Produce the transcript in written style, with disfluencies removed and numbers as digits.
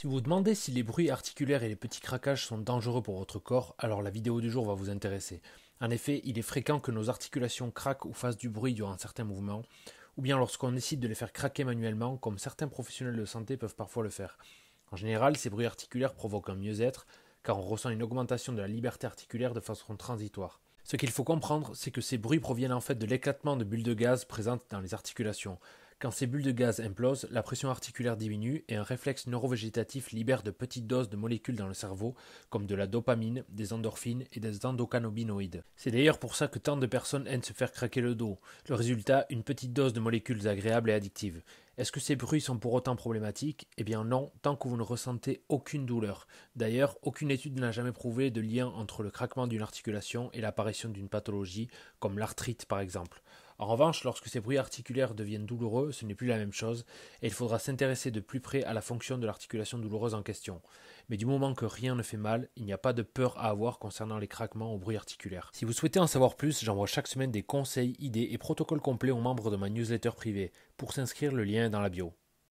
Si vous vous demandez si les bruits articulaires et les petits craquages sont dangereux pour votre corps, alors la vidéo du jour va vous intéresser. En effet, il est fréquent que nos articulations craquent ou fassent du bruit durant certains mouvements, ou bien lorsqu'on décide de les faire craquer manuellement, comme certains professionnels de santé peuvent parfois le faire. En général, ces bruits articulaires provoquent un mieux-être, car on ressent une augmentation de la liberté articulaire de façon transitoire. Ce qu'il faut comprendre, c'est que ces bruits proviennent en fait de l'éclatement de bulles de gaz présentes dans les articulations. Quand ces bulles de gaz implosent, la pression articulaire diminue et un réflexe neurovégétatif libère de petites doses de molécules dans le cerveau, comme de la dopamine, des endorphines et des endocannabinoïdes. C'est d'ailleurs pour ça que tant de personnes aiment se faire craquer le dos. Le résultat, une petite dose de molécules agréables et addictives. Est-ce que ces bruits sont pour autant problématiques? Eh bien non, tant que vous ne ressentez aucune douleur. D'ailleurs, aucune étude n'a jamais prouvé de lien entre le craquement d'une articulation et l'apparition d'une pathologie, comme l'arthrite par exemple. En revanche, lorsque ces bruits articulaires deviennent douloureux, ce n'est plus la même chose, et il faudra s'intéresser de plus près à la fonction de l'articulation douloureuse en question. Mais du moment que rien ne fait mal, il n'y a pas de peur à avoir concernant les craquements aux bruits articulaires. Si vous souhaitez en savoir plus, j'envoie chaque semaine des conseils, idées et protocoles complets aux membres de ma newsletter privée. Pour s'inscrire, le lien est dans la bio.